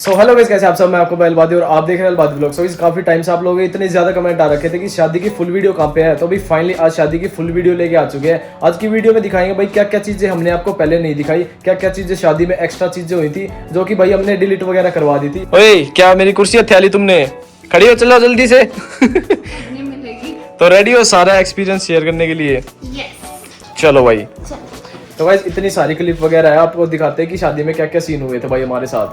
So hello guys, कैसे आप सब। मैं आपको बैलबादी और आप देख रहे हैं अलबादी व्लॉग। सो इस काफी टाइम से आप लोग इतने ज्यादा कमेंट आ रखे थे कि शादी की फुल वीडियो कहाँ पे है, तो भाई फाइनली आज शादी की फुल वीडियो लेके आ चुके हैं। आज की वीडियो में दिखाएंगे भाई क्या क्या चीजें हमने आपको पहले नहीं दिखाई, क्या क्या चीजें शादी में एक्स्ट्रा चीजें हुई थी जो कि भाई हमने डिलीट वगैरह करवा दी थी। ओए क्या मेरी कुर्सी हथियाली तुमने, खड़ी हो चलो जल्दी से। तो रेडी हो सारा एक्सपीरियंस शेयर करने के लिए? चलो भाई। तो भाई इतनी सारी क्लिप वगैरह है, आपको दिखाते हैं कि शादी में क्या क्या सीन हुए थे भाई हमारे साथ।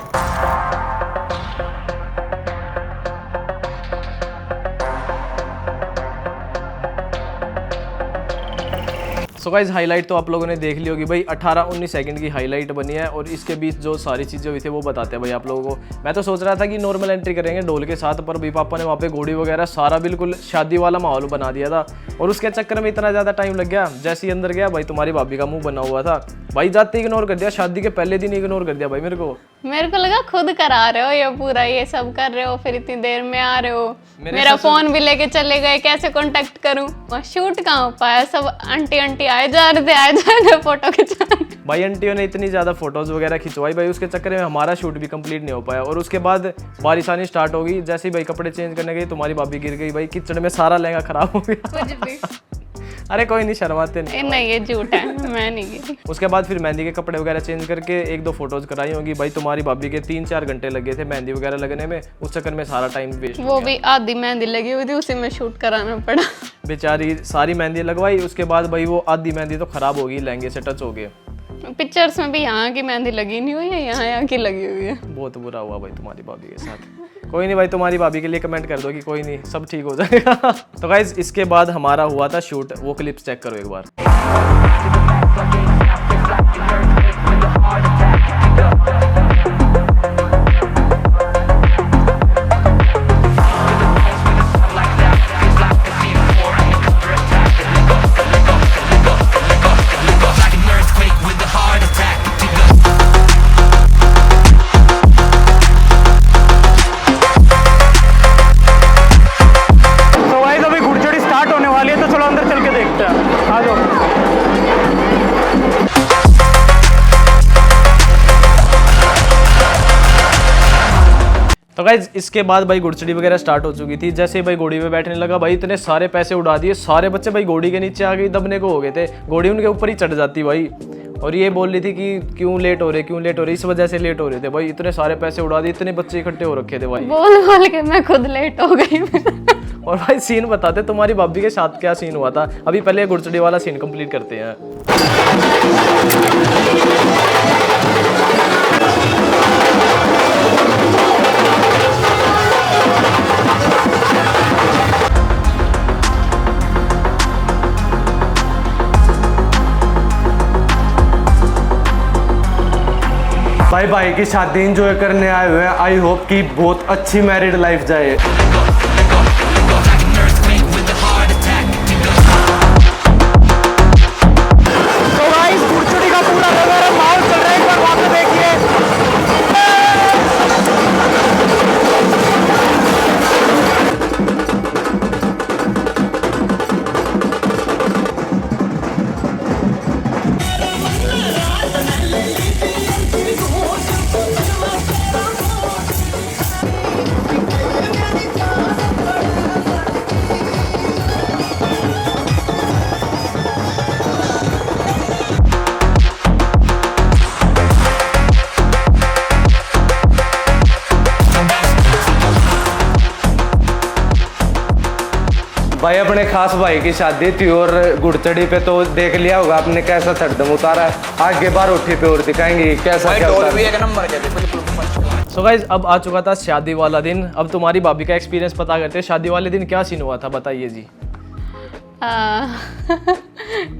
सो गाइस हाईलाइट तो आप लोगों ने देख ली होगी भाई, 18-19 सेकंड की हाईलाइट बनी है और इसके बीच जो सारी चीज़ें हुई थी वो बताते हैं भाई आप लोगों को। मैं तो सोच रहा था कि नॉर्मल एंट्री करेंगे ढोल के साथ, पर भाई पापा ने वहाँ पे घोड़ी वगैरह सारा बिल्कुल शादी वाला माहौल बना दिया था और उसके चक्कर में इतना ज़्यादा टाइम लग गया। जैसे ही अंदर गया भाई तुम्हारी भाभी का मुंह बना हुआ था भाई, जाते इग्नोर कर दिया, शादी के पहले दिन इग्नोर कर दिया भाई मेरे को लगा खुद करा रहे हो ये पूरा, ये सब कर रहे हो, फिर इतनी देर में आ रहे हो, मेरा फोन भी लेके चले गए, कैसे कांटेक्ट करूं, शूट कहाँ हो पाया, सब आंटी आए जा रहे थे फोटो खिंचाने। भाई आंटियों ने इतनी ज्यादा फोटोज वगैरह खिंचवाई भाई, उसके चक्कर में हमारा शूट भी कंप्लीट नहीं हो पाया। और उसके बाद बारिश आनी स्टार्ट हो गई, जैसे ही भाई कपड़े चेंज करने गई तुम्हारी भाभी गिर गई भाई कीचड़ में, सारा लहंगा खराब हो गया। अरे कोई नहीं, शर्माते नहीं, ये झूठ है, मैं नहीं गिरी। उसके बाद फिर मेहंदी के कपड़े वगैरह चेंज करके 1-2 फोटोज कराई होंगी भाई। तुम्हारी भाभी के 3-4 घंटे लगे थे मेहंदी वगैरह लगने में, उस चक्कर में सारा टाइम वेस्ट। वो भी आधी मेहंदी लगी हुई थी, उसी में शूट कराना पड़ा। बेचारी सारी मेहंदी लगवाई, उसके बाद भाई वो आधी मेहंदी तो खराब हो गई, लहंगे से टच हो गए। पिक्चर्स में भी यहाँ की मेहंदी लगी नहीं हुई है, यहाँ की लगी हुई है। बहुत बुरा हुआ भाई तुम्हारी भाभी के साथ। कोई नहीं भाई, तुम्हारी भाभी के लिए कमेंट कर दो कि कोई नहीं, सब ठीक हो जाएगा। तो गाइज इसके बाद हमारा हुआ था शूट, वो क्लिप्स चेक करो एक बार। तो गाइज इसके बाद भाई घुड़चड़ी वगैरह स्टार्ट हो चुकी थी। जैसे भाई घोड़ी पे बैठने लगा भाई, इतने सारे पैसे उड़ा दिए, सारे बच्चे भाई घोड़ी के नीचे आ गए, दबने को हो गए थे, घोड़ी उनके ऊपर ही चढ़ जाती भाई। और ये बोल रही थी कि क्यों लेट हो रहे, इस वजह से लेट हो रहे थे भाई। इतने सारे पैसे उड़ा दिए, इतने बच्चे इकट्ठे हो रखे थे भाई, बोल के मैं खुद लेट हो गई। और भाई सीन बताते तुम्हारी भाभी के साथ क्या सीन हुआ था। अभी पहले घुड़चड़ी वाला सीन कंप्लीट करते हैं। भाई भाई की शादी एंजॉय करने आए हुए हैं। आई होप कि बहुत अच्छी मैरिड लाइफ जाए। तो गाइस घुड़चड़ी का पूरा माहौल चल रहा है, एक बार वहां पे देखिए। भाई अपने खास भाई की शादी थी और घुड़चड़ी पे तो देख लिया होगा आपने कैसा छड़दम उतारा। आगे बार उठी पे और दिखाएंगे कैसा क्या उतारा। सो गाइज अब आ चुका था शादी वाला दिन। अब तुम्हारी भाभी का एक्सपीरियंस पता करते हैं, शादी वाले दिन क्या सीन हुआ था बताइए जी।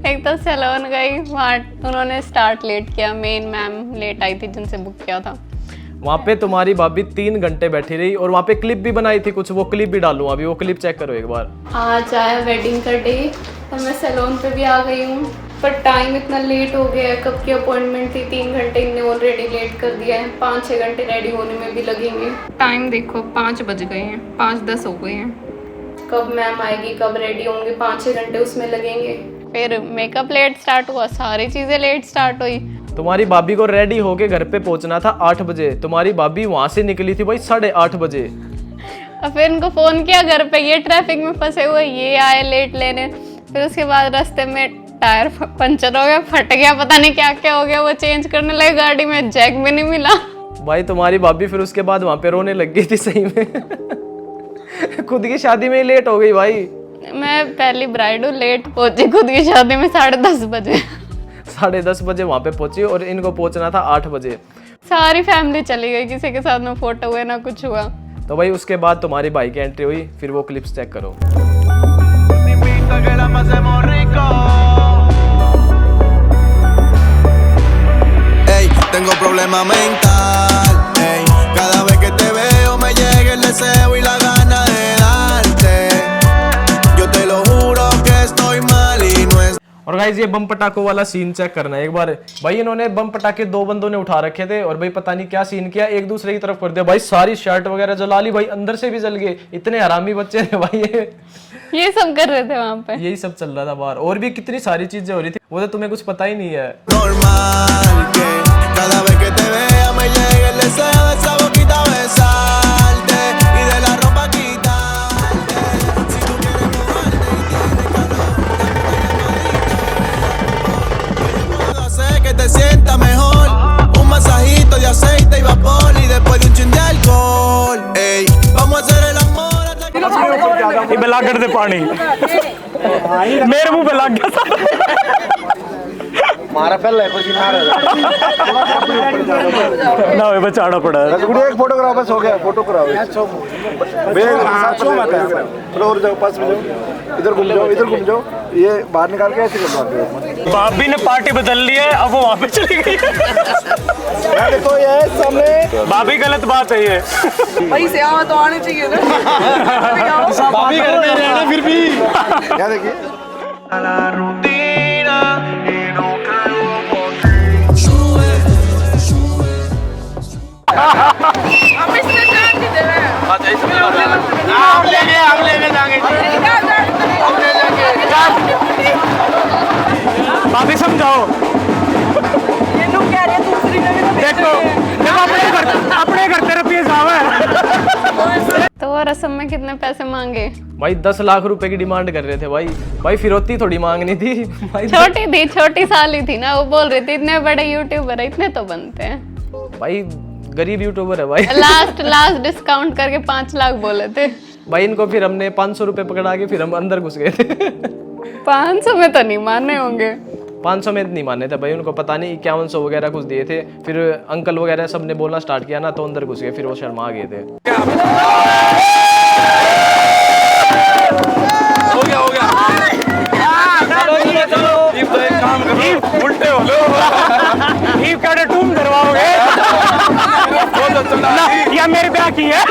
एक तो सैलून गई, वहाँ उन्होंने स्टार्ट लेट किया, मेन मैम लेट आई थी जिनसे बुक किया था। वहाँ पे तुम्हारी भाभी 3 घंटे बैठी रही और वहाँ पे क्लिप भी बनाई थी कुछ, वो क्लिप भी डालूँ अभी, वो क्लिप चेक करो एक बार। आज आया वेडिंग का डे और मैं सैलून पे भी आ गई हूँ, पर टाइम इतना लेट हो गया है। कब की अपॉइंटमेंट थी, 3 घंटे इनने ऑलरेडी लेट कर दिया है, 5-6 घंटे रेडी होने में भी लगेंगे। टाइम देखो 5 बज गए हैं, 5:10 हो गए हैं। कब मैम आएगी, कब रेडी होंगे, 5-6 घंटे उसमें लगेंगे। फिर मेकअप लेट स्टार्ट हुआ, सारी चीज़ें लेट स्टार्ट हुई। तुम्हारी भाभी को रेडी होके घर पे पहुंचना था 8 बजे, तुम्हारी भाभी वहां से निकली थी भाई 8:30 बजे। और फिर इनको फोन किया घर पे, ये ट्रैफिक में फंसे हुए, ये आए लेट लेने। फिर उसके बाद रास्ते में टायर पंचर हो गया, फट गया, पता नहीं क्या क्या हो गया, वो चेंज करने लगे गाड़ी में, जैक भी नहीं मिला। भाई तुम्हारी भाभी फिर उसके बाद वहां पे रोने लग गई थी सही में। खुद की शादी में ही लेट हो गई भाई। मैं पहली ब्राइड हूँ, लेट पहुंची खुद की शादी में 10:30 बजे। 10:30 बजे वहां पे पहुंची और इनको पहुंचना था 8 बजे। सारी फैमिली चली गई, किसी के साथ ना फोटो हुए ना कुछ हुआ। तो भाई उसके बाद तुम्हारी भाई की एंट्री हुई, फिर वो क्लिप्स चेक करो। Ey, tengo problema mental, ey, cada vez que te veo me llega el deseo y la gana de darte. Yo te lo juro que estoy mal y no es. और guys ये बम पटाखों वाला scene check करना है एक बार। भाई इन्होंने बम पटाखे 2 बंदों ने उठा रखे थे और भाई पता नहीं क्या सीन किया, एक दूसरे की तरफ कर दिया भाई, सारी शर्ट वगैरह जला ली भाई, अंदर से भी जल गए। इतने हरामी बच्चे थे भाई ये सब कर रहे थे वहां पे। यही सब चल रहा था बाहर, और भी कितनी सारी चीजें हो रही थी, वो तो तुम्हें कुछ पता ही नहीं है। Normal que cada vez que te vea me llegue el deseo de esa boquita besarte y de la ropa quitarte. Si tú quieres mojarte y tienes calor, puedo hacer que te sienta mejor. Un masajito de aceite y vapor y después de un chin de alcohol. Ey, vamos a hacer el amor hasta que ये पे लाकर दे पानी मेरे मुंह पे लग गया मारा पहले कुछ ना वे बचाड़ा पड़ा है। एक फोटोग्राफ बस हो गया, फोटो कराओ। फ्लोर जाओ, पास में जाओ, इधर घूम जाओ, इधर घूम जाओ, ये बाहर निकाल के ऐसे कर दो। भाभी ने पार्टी बदल ली है, अब वो वहाँ पे चली गई। देखो ये सामने भाभी गलत बात है ये। भाई से आवा तो आने चाहिए ना। भाभी घर में रहना फिर भी। क्या देखिए la rutina y no creo por ti. हम इससे जान के देवे। हम लेके जाएंगे। भाभी समझाओ। ये लोग कह रहे हैं दूसरी ने भी देखो अपने घर तेरा पिए जावे। तो वो रस्म में कितने पैसे मांगे? भाई 10 लाख रुपए की डिमांड कर रहे थे भाई। भाई फिरौती थोड़ी मांगनी थी भाई। छोटी थी, छोटी साली थी ना, वो बोल रही थी इतने बड़े यूट्यूबर है, इतने तो बनते हैं। भाई गरीब यूट्यूबर है भाई। लास्ट डिस्काउंट करके 5 लाख बोले थे भाई। इनको फिर हमने 500 रुपए पकड़ा के फिर हम अंदर घुस गए थे। 500 में तो नहीं माने होंगे। 500 में नहीं माने थे भाई, उनको पता नहीं 5100 वगैरह कुछ दिए थे। फिर अंकल वगैरह सबने बोलना स्टार्ट किया ना, तो अंदर घुस गए, फिर वो शर्मा गए थे। हो गया उल्टे हो लो ईव का टूम करवाओगे या मेरे ब्याह की है।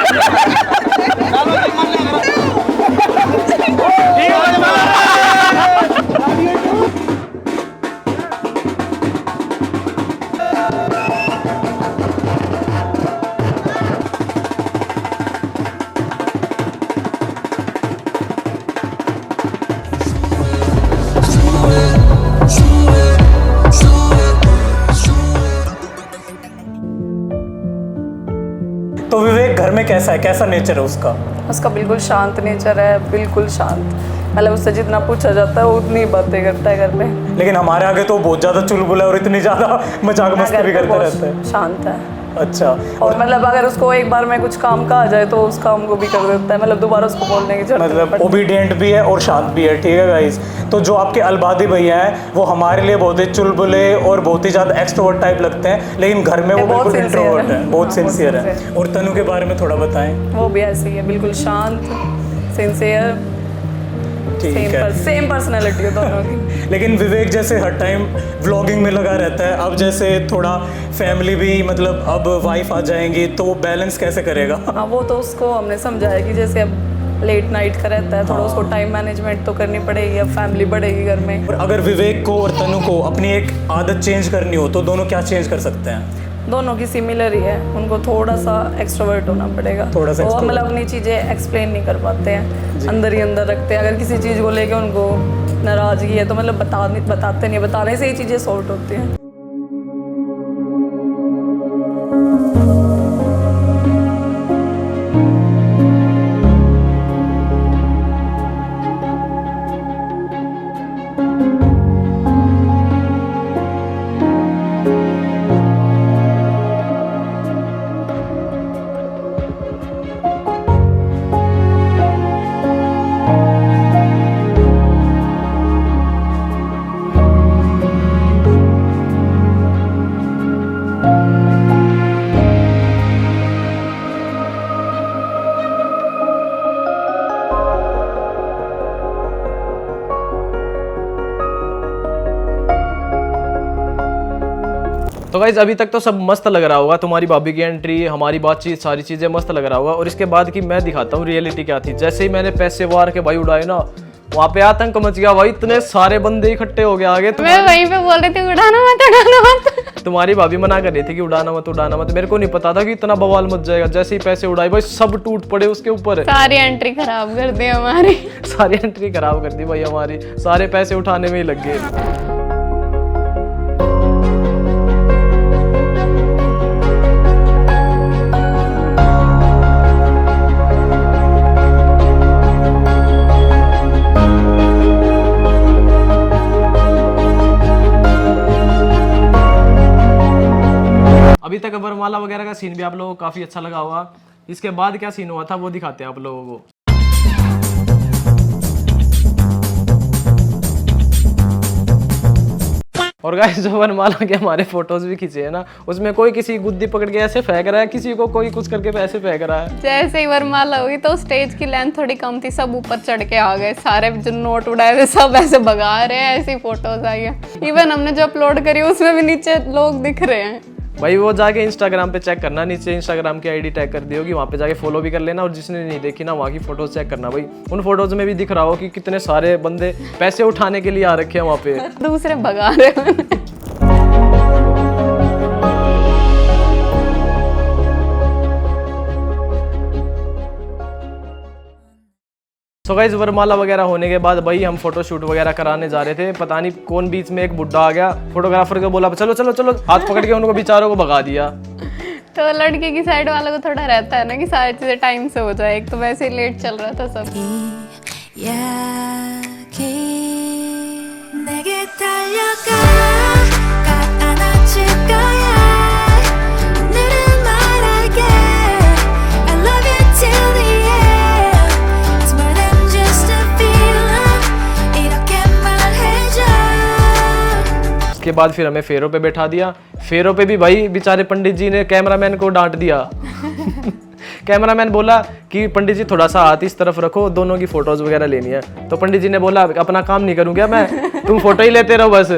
तो विवेक घर में कैसा है, कैसा नेचर है उसका? उसका बिल्कुल शांत नेचर है, बिल्कुल शांत। मतलब उससे जितना पूछा जाता है वो उतनी बातें करता है घर में। लेकिन हमारे आगे तो बहुत ज्यादा चुलबुला है और इतनी ज्यादा मजाक मस्ती भी करता रहता है। शांत है। अच्छा। और मतलब अगर उसको एक बार में कुछ काम कहा जाए तो उस काम को भी कर देता है, मतलब दोबारा उसको बोलने की जरूरत नहीं मतलब पड़ती। ओबीडियंट भी है और शांत भी है। ठीक है गाइस, तो जो आपके अलबादी भैया हैं वो हमारे लिए बहुत ही चुलबुले और बहुत ही ज़्यादा एक्सट्रोवर्ट टाइप लगते हैं, लेकिन घर में वो बहुत बिल्कुल sincere इंट्रोवर्ट है। है, बहुत हाँ, सिंसियर बहुत है। sincere। और तनु के बारे में थोड़ा बताएं। वो भी ऐसी है, बिल्कुल शांत, सिंसियर, ठीक है। सेम पर्सनैलिटी है दोनों की। लेकिन विवेक जैसे हर टाइम व्लॉगिंग में लगा रहता है, अब जैसे थोड़ा फैमिली भी, मतलब अब वाइफ आ जाएंगी तो वो बैलेंस कैसे करेगा? हाँ, वो तो उसको हमने समझाया कि जैसे अब लेट नाइट का रहता है, थोड़ा उसको टाइम मैनेजमेंट तो करनी पड़ेगी, अब फैमिली बढ़ेगी घर में। और अगर विवेक को और तनु को अपनी एक आदत चेंज करनी हो तो दोनों क्या चेंज कर सकते हैं? दोनों की सिमिलर ही है, उनको थोड़ा सा एक्सट्रोवर्ट होना पड़ेगा। थोड़ा सा वो extrovert। मतलब अपनी चीज़ें एक्सप्लेन नहीं कर पाते हैं, अंदर ही अंदर रखते हैं। अगर किसी चीज़ को लेके उनको नाराज़गी है तो मतलब बताते नहीं, बताने से ही चीज़ें सॉर्ट होती हैं। तो गाइज अभी तक तो सब मस्त लग रहा होगा, तुम्हारी भाभी की एंट्री, हमारी बातचीत, सारी चीजें मस्त लग रहा होगा। और इसके बाद की मैं दिखाता हूँ रियलिटी क्या थी। जैसे ही मैंने पैसे वार के भाई उड़ाए ना, वहाँ पे आतंक मच गया भाई, इतने सारे बंदे इकट्ठे हो गए आगे। मैं वहीं पे बोल रही थी उड़ाना मत। तुम्हारी भाभी मना कर रही थी कि उड़ाना मत। मेरे को नहीं पता था कि इतना बवाल मच जाएगा। जैसे ही पैसे उड़ाए भाई सब टूट पड़े उसके ऊपर। सारी एंट्री खराब कर दी हमारी। सारी एंट्री खराब कर दी भाई हमारी, सारे पैसे उठाने में ही लग गए। अभी तक वरमाला वगैरह का सीन भी आप लोगों को काफी अच्छा लगा होगा। इसके बाद क्या सीन हुआ था वो दिखाते हैं आप लोगों को। और गाइस जो वरमाला के हमारे फोटोज भी खींचे हैं ना, उसमें कोई किसी गुद्दी पकड़ के ऐसे फेंक रहा है, किसी को कोई कुछ करके ऐसे फेंक रहा है। जैसे ही वरमाला हुई तो स्टेज की लेंथ थोड़ी कम थी, सब ऊपर चढ़ के आ गए, सारे जो नोट उड़ाए थे सब ऐसे भगा रहे हैं, ऐसी फोटोज आई है। इवन हमने जो अपलोड करी उसमें भी नीचे लोग दिख रहे हैं। भाई वो जाके इंस्टाग्राम पे चेक करना, नीचे इंस्टाग्राम की आईडी टैग कर दी होगी, वहाँ पे जाके फॉलो भी कर लेना। और जिसने नहीं देखी ना वहाँ की फोटोज चेक करना भाई, उन फोटोज में भी दिख रहा हो कि कितने सारे बंदे पैसे उठाने के लिए आ रखे हैं वहाँ पे। दूसरे भगा रहे हैं। सो गाइस वरमाला वगैरह होने के बाद भाई हम फोटो शूट वगैरह कराने जा रहे थे। पता नहीं कौन बीच में एक बुड्ढा आ गया, फोटोग्राफर को बोला चलो चलो चलो, हाथ पकड़ के उनको बेचारों को भगा दिया। तो लड़के की साइड वालों को थोड़ा रहता है ना कि सारी चीजें टाइम से हो जाए। एक तो वैसे ही लेट चल रहा था सब। के बाद फिर हमें फेरों पे बैठा दिया। फेरों पे भी भाई बेचारे पंडित जी ने कैमरामैन को डांट दिया। कैमरामैन बोला कि पंडित जी थोड़ा सा हाथ इस तरफ रखो, दोनों की फोटोज वगैरह लेनी है। तो पंडित जी ने बोला अपना काम नहीं करूँ क्या मैं, तुम फोटो ही लेते रहो बस।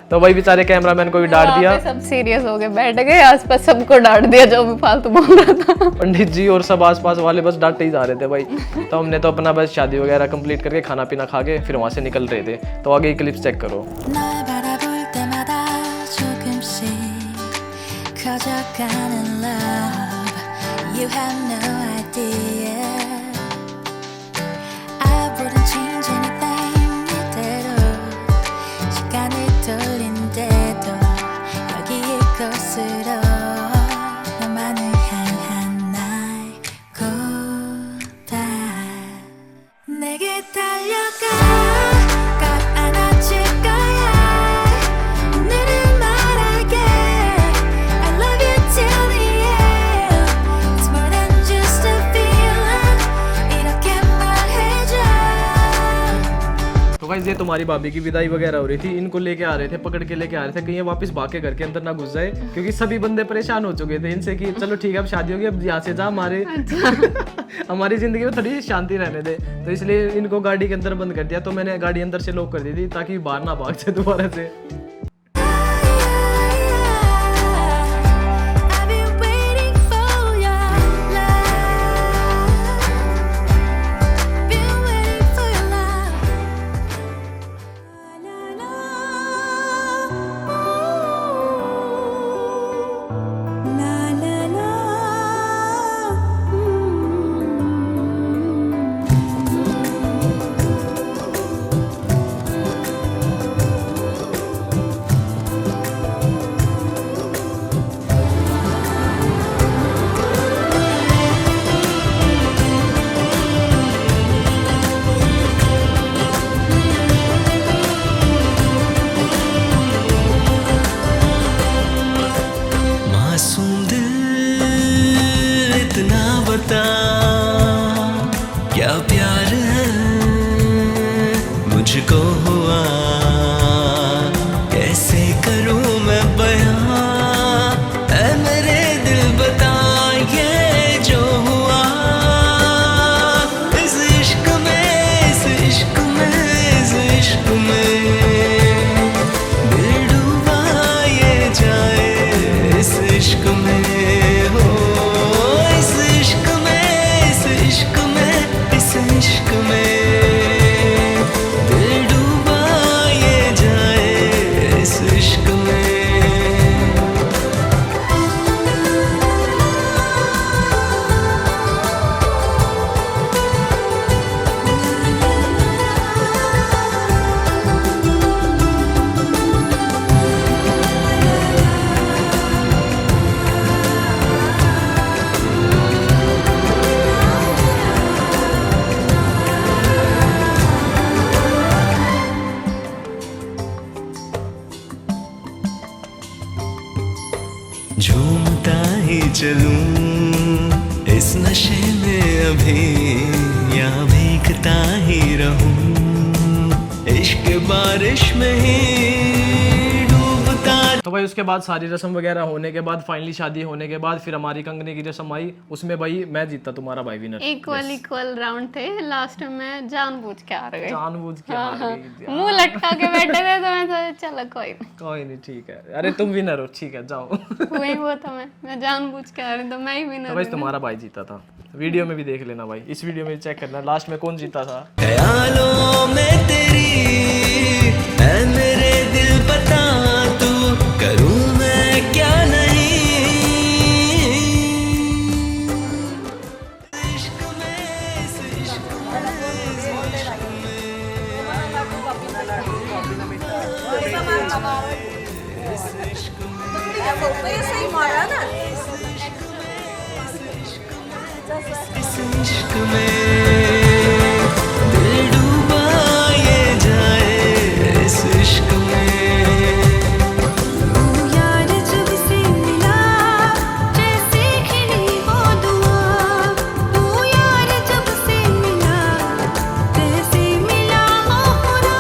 तो भाई बेचारे कैमरामैन को भी डांट दिया। सब सीरियस हो गए, बैठ गए, आसपास सबको डांट दिया जो भी फालतू बोल रहा था। पंडित जी और सब आसपास वाले बस डांटते ही जा रहे थे भाई। तो हमने तो अपना बस शादी वगैरह कंप्लीट करके खाना पीना खा के फिर वहाँ से निकल रहे थे। तो आगे की क्लिप्स चेक करो। You have no idea. I wouldn't change anything 이대로 시간을 돌린대도 여기일 것으로 너만을 향한 나의 고백 내게 달려가 꼭 안아줄 거야 오늘은 말할게 I love you till the तो गाइस ये तुम्हारी भाभी की विदाई वगैरह हो रही थी, इनको लेके आ रहे थे, पकड़ के लेके आ रहे थे कहीं वापस भाग के घर के अंदर ना घुस जाए, क्योंकि सभी बंदे परेशान हो चुके थे इनसे कि चलो ठीक है अब शादी होगी, अब यहाँ से जा, हमारे हमारी जिंदगी में थोड़ी शांति रहने दे। तो इसलिए इनको गाड़ी के अंदर बंद कर दिया। तो मैंने गाड़ी अंदर से लॉक कर दी थी ताकि बाहर ना भाग जाए दोबारा से। होता क्या प्यार है मुझको हुआ कैसे करूं मैं बयां ऐ मेरे दिल बता ये जो हुआ इस इश्क में इस इश्क में इस इश्क में दिल डूबा ये जाए इस इश्क में हो इस इश्क में इस इश्क में इस इश्क में दिल डूबा ये जाए इस इश्क में झूमता ही चलूं इस नशे में अभी या भीगता ही रहूं इश्क बारिश में ही डूबता। तो भाई उसके बाद सारी रस्म वगैरह होने के बाद फाइनली शादी होने के बाद फिर हमारी कंगने की रस्म आई, उसमें भाई मैं जीता, तुम्हारा भाई विनर। इक्वल राउंड थे, लास्ट में मैं जानबूझ के हार गई। जानबूझ के हार गई। मुंह लटका के बैठे थे तो मैं सोचा चलो कोई नहीं ठीक है, अरे तुम विनर हो, ठीक है जाओ। वही वो था, मैं जानबूझ के हारी तो मैं ही विनर। तो भाई तुम्हारा भाई जीता था, वीडियो में भी देख लेना भाई, इस वीडियो में चेक करना लास्ट में कौन जीता था। ख्यालों में तेरी ऐ मेरे दिल बता तू करूं मैं क्या नहीं इश्क में इस इश्क इस इश्क में दिल डूबा ये जाए इस इश्क में यार जब से मिला जैसे खिली वो दुआ तू यार जब से मिला जैसे मिला हो खुदा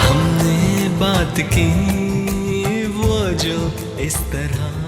हमने बात की वो जो इस तरह